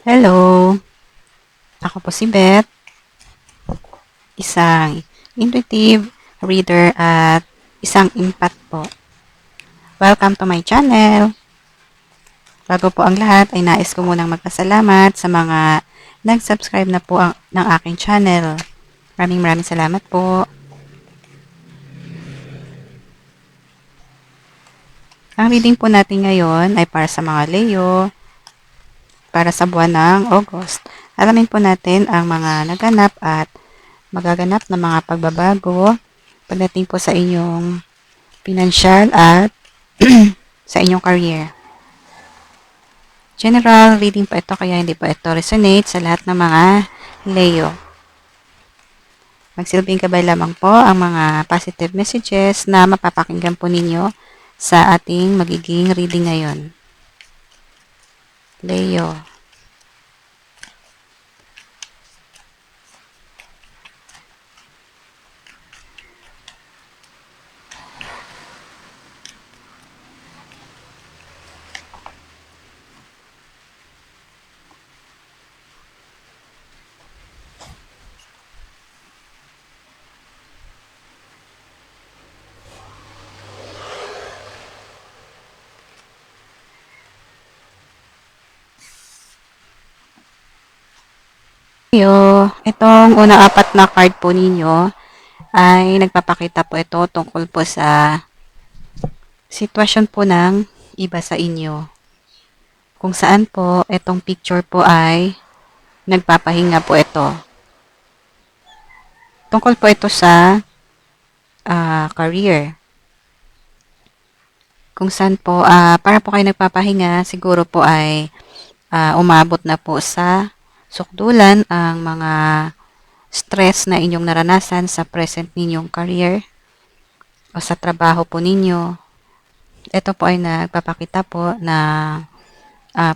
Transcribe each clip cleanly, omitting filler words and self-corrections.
Hello, ako po si Beth, isang intuitive reader at isang empath po. Welcome to my channel. Bago po ang lahat ay nais ko munang magpasalamat sa mga nag-subscribe na po ng aking channel. Maraming salamat po. Ang reading po natin ngayon ay para sa mga Leo, para sa buwan ng August. Alamin po natin ang mga naganap at magaganap na mga pagbabago pagdating po sa inyong financial at sa inyong career. General reading po ito kaya hindi po ito resonate sa lahat ng mga Leo. Magsilbing gabay lamang po ang mga positive messages na mapapakinggan po ninyo sa ating magiging reading ngayon. Leo. Itong unang apat na card po ninyo ay nagpapakita po ito tungkol po sa sitwasyon po ng iba sa inyo. Kung saan po itong picture po ay nagpapahinga po ito. Tungkol po ito sa career. Kung saan po, para po kayo nagpapahinga, siguro po ay umabot na po sa sukdulan ang mga stress na inyong naranasan sa present ninyong career o sa trabaho po ninyo. Ito po ay nagpapakita po na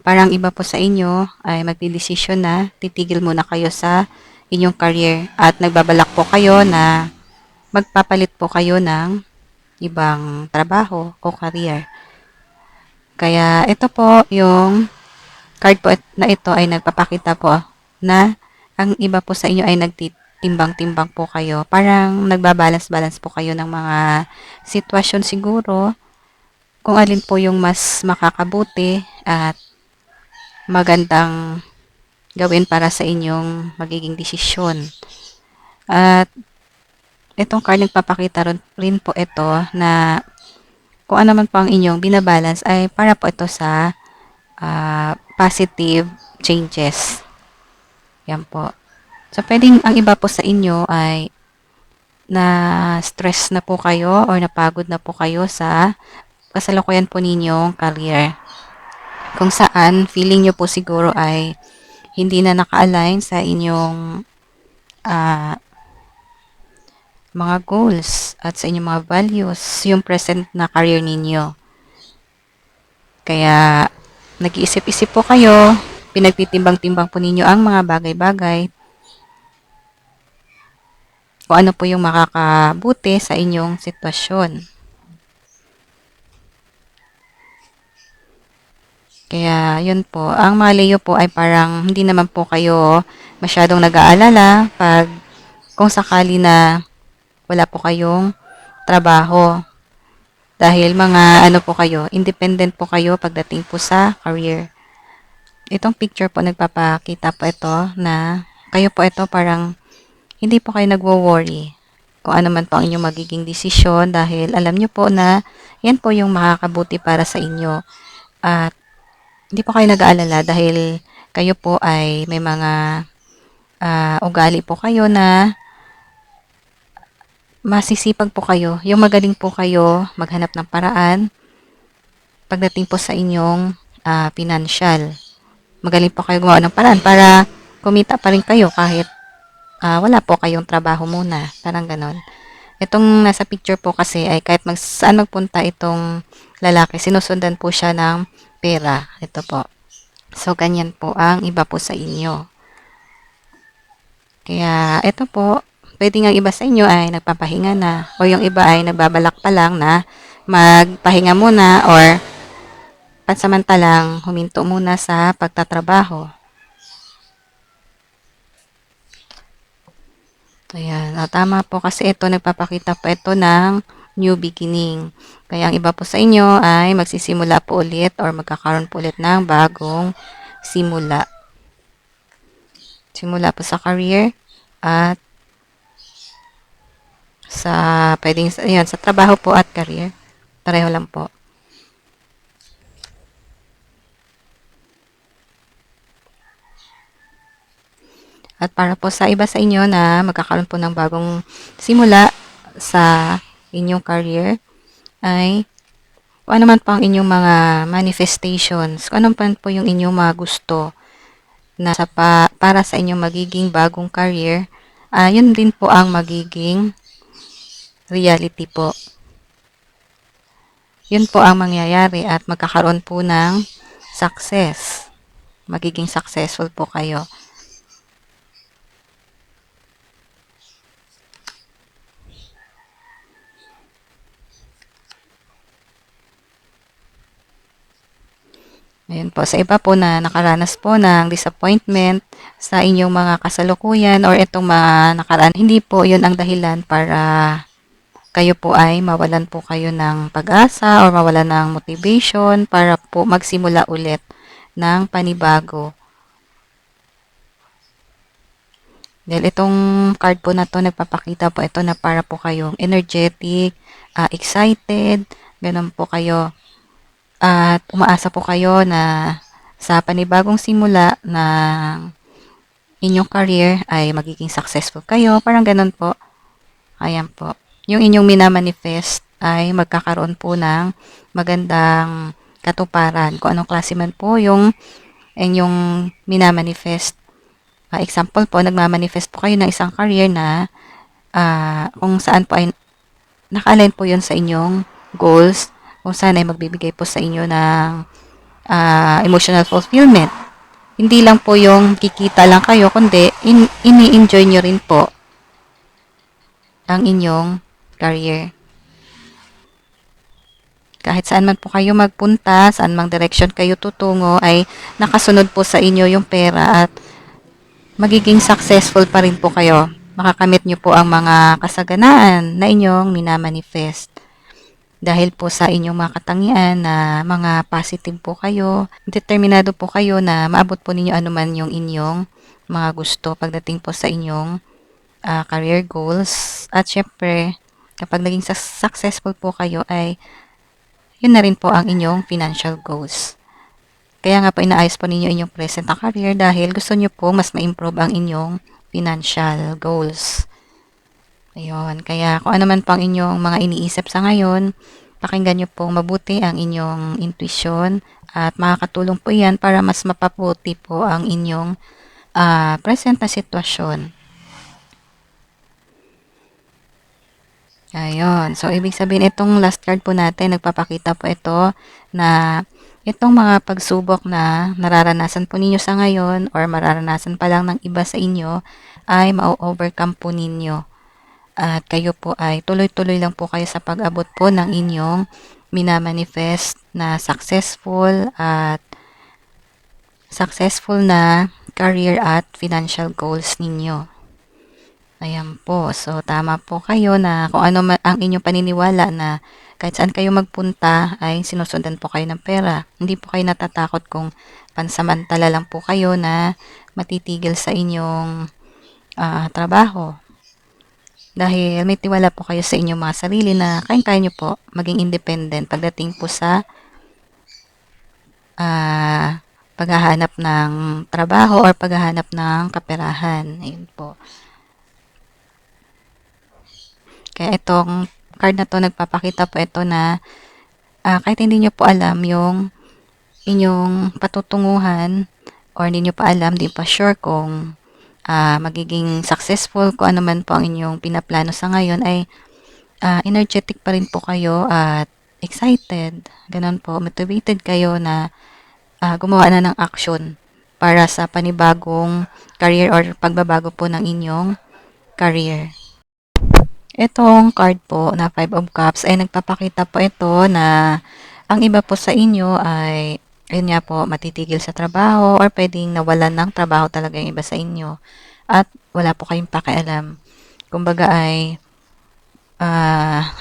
parang iba po sa inyo ay magdidesisyon na titigil muna kayo sa inyong career at nagbabalak po kayo na magpapalit po kayo ng ibang trabaho o career. Kaya ito po yung card po na ito ay nagpapakita po na ang iba po sa inyo ay nagtitimbang-timbang po kayo. Parang nagbabalance-balance po kayo ng mga sitwasyon siguro kung alin po yung mas makakabuti at magandang gawin para sa inyong magiging desisyon. At itong card nagpapakita rin po ito na kung ano man po ang inyong binabalance ay para po ito sa positive changes. Yan po. So, pwedeng ang iba po sa inyo ay na-stress na po kayo or napagod na po kayo sa kasalukuyan po ninyong career. Kung saan, feeling nyo po siguro ay hindi na naka-align sa inyong mga goals at sa inyong mga values, yung present na career ninyo. Kaya, nag-iisip-isip po kayo, pinagtitimbang-timbang po ninyo ang mga bagay-bagay, kung ano po yung makakabuti sa inyong sitwasyon. Kaya, yun po. Ang mga Leo po ay parang hindi naman po kayo masyadong nag-aalala pag kung sakali na wala po kayong trabaho. Dahil mga ano po kayo, independent po kayo pagdating po sa career. Itong picture po nagpapakita po ito na kayo po ito parang hindi po kayo nagwo-worry kung ano man po ang inyong magiging desisyon dahil alam nyo po na yan po yung makakabuti para sa inyo. At hindi po kayo nag-aalala dahil kayo po ay may mga ugali po kayo na masisipag po kayo, yung magaling po kayo maghanap ng paraan pagdating po sa inyong financial. Magaling po kayo gumawa ng paraan para kumita pa rin kayo kahit wala po kayong trabaho muna. Parang ganon. Itong nasa picture po kasi ay kahit saan magpunta itong lalaki, sinusundan po siya ng pera. Ito po. So, ganyan po ang iba po sa inyo. Kaya, ito po, pwede nga iba sa inyo ay nagpapahinga na o yung iba ay nagbabalak pa lang na magpahinga muna or pansamantalang huminto muna sa pagtatrabaho. Ayan, tama po kasi ito nagpapakita po ito ng new beginning. Kaya ang iba po sa inyo ay magsisimula po ulit or magkakaroon po ulit ng bagong simula. Simula po sa career at sa pwedeng ayan, sa trabaho po at career. Pareho lang po. At para po sa iba sa inyo na magkakaroon po ng bagong simula sa inyong career ay kung ano man po ang inyong mga manifestations, kung ano man po yung inyong mga gusto na para sa inyong magiging bagong career, yun din po ang magiging reality po. Yun po ang mangyayari at magkakaroon po ng success. Magiging successful po kayo. Ayun po, sa iba po na nakaranas po ng disappointment sa inyong mga kasalukuyan or itong mga nakaraan, hindi po yun ang dahilan para kayo po ay mawalan po kayo ng pag-asa or mawalan ng motivation para po magsimula ulit ng panibago. Dahil itong card po na to nagpapakita po ito na para po kayong energetic, excited, ganun po kayo. At umaasa po kayo na sa panibagong simula ng inyong career ay magiging successful kayo. Parang ganun po. Ayan po. Yung inyong minamanifest ay magkakaroon po ng magandang katuparan. Kung anong klase man po yung inyong minamanifest. Example po, nagmamanifest po kayo ng isang career na kung saan po ay naka-align po yun sa inyong goals, kung saan ay magbibigay po sa inyo ng emotional fulfillment. Hindi lang po yung kikita lang kayo, kundi ini-enjoy nyo rin po ang inyong career. Kahit saan man po kayo magpunta, saan mang direction kayo tutungo, ay nakasunod po sa inyo yung pera at magiging successful pa rin po kayo. Makakamit nyo po ang mga kasaganaan na inyong minamanifest. Dahil po sa inyong mga katangian na mga positive po kayo, determinado po kayo na maabot po ninyo anuman yung inyong mga gusto pagdating po sa inyong career goals. At syempre, kapag naging successful po kayo ay yun na rin po ang inyong financial goals. Kaya nga po inaayos po ninyo inyong present na career dahil gusto nyo po mas ma-improve ang inyong financial goals. Ayun, kaya kung ano man pang inyong mga iniisip sa ngayon, pakinggan nyo po mabuti ang inyong intuition at makakatulong po yan para mas mapabuti po ang inyong present na sitwasyon. Ayun, so ibig sabihin itong last card po natin, nagpapakita po ito na itong mga pagsubok na nararanasan po ninyo sa ngayon or mararanasan pa lang ng iba sa inyo ay ma-overcome po ninyo. At kayo po ay tuloy-tuloy lang po kayo sa pag-abot po ng inyong minamanifest na successful na career at financial goals ninyo. Ayan po. So, tama po kayo na kung ano ang inyong paniniwala na kahit saan kayo magpunta ay sinusundan po kayo ng pera. Hindi po kayo natatakot kung pansamantala lang po kayo na matitigil sa inyong trabaho. Dahil may tiwala po kayo sa inyong mga sarili na kaya-kaya nyo po maging independent pagdating po sa paghahanap ng trabaho or paghahanap ng kaperahan. Ayun po. Kaya itong card na to nagpapakita po ito na kahit hindi nyo po alam yung inyong patutunguhan or hindi nyo pa alam, di pa sure kung magiging successful kung ano man po ang inyong pinaplano sa ngayon ay energetic pa rin po kayo at excited. Ganun po, motivated kayo na gumawa na ng action para sa panibagong career or pagbabago po ng inyong career. Itong card po na 5 of Cups ay nagpapakita po ito na ang iba po sa inyo ay ayun nga po, matitigil sa trabaho or pwedeng nawalan ng trabaho talaga yung iba sa inyo at wala po kayong pakialam. kumbaga ay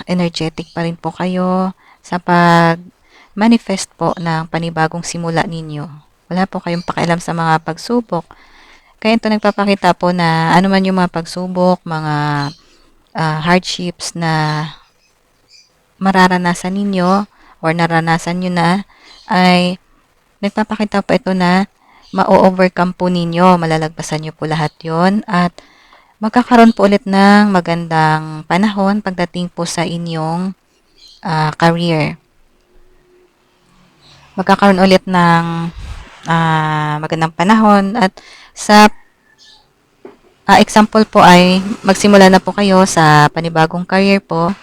energetic pa rin po kayo sa pag-manifest po ng panibagong simula ninyo. Wala po kayong pakialam sa mga pagsubok. Kaya ito nagpapakita po na ano man yung mga pagsubok, mga hardships na mararanasan ninyo or naranasan nyo na, ay nagpapakita po ito na ma-overcome po ninyo, malalagpasan nyo po lahat yon at magkakaroon po ulit ng magandang panahon pagdating po sa inyong career. Magkakaroon ulit ng magandang panahon at sa example po ay magsimula na po kayo sa panibagong career po,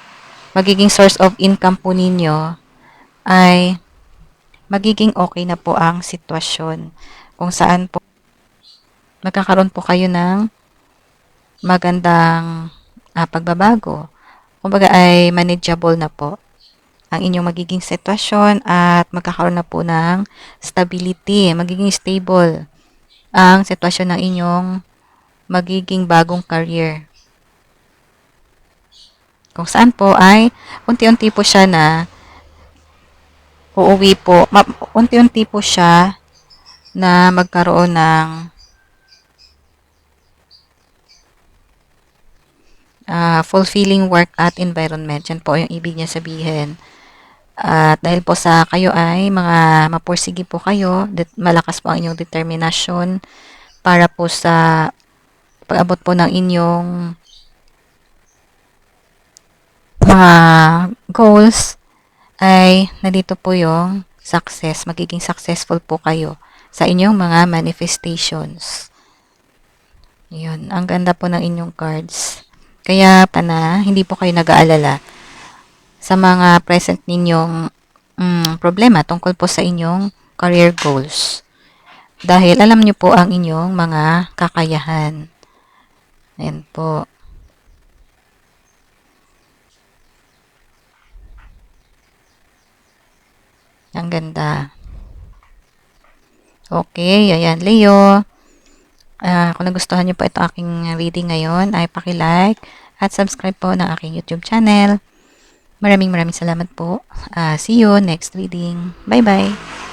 magiging source of income po ninyo ay magiging okay na po ang sitwasyon kung saan po magkakaroon po kayo ng magandang pagbabago. Kumbaga ay manageable na po ang inyong magiging sitwasyon at magkakaroon na po ng stability, magiging stable ang sitwasyon ng inyong magiging bagong career. Kung saan po ay unti-unti po siya na uuwi po, unti-unti po siya na magkaroon ng fulfilling work at environment. Yan po yung ibig niya sabihin. At dahil po sa kayo ay mga mapursige po kayo, malakas po ang inyong determinasyon para po sa pag-abot po ng inyong mga goals, ay nandito po yung success. Magiging successful po kayo sa inyong mga manifestations. Yun, ang ganda po ng inyong cards. Kaya hindi po kayo nag-aalala sa mga present ninyong problema tungkol po sa inyong career goals. Dahil alam nyo po ang inyong mga kakayahan. Ayan po. Ang ganda. Okay, ayan, Leo. Kung nagustuhan nyo po ito aking reading ngayon, ay paki-like at subscribe po ng aking YouTube channel. Maraming salamat po. See you next reading. Bye-bye.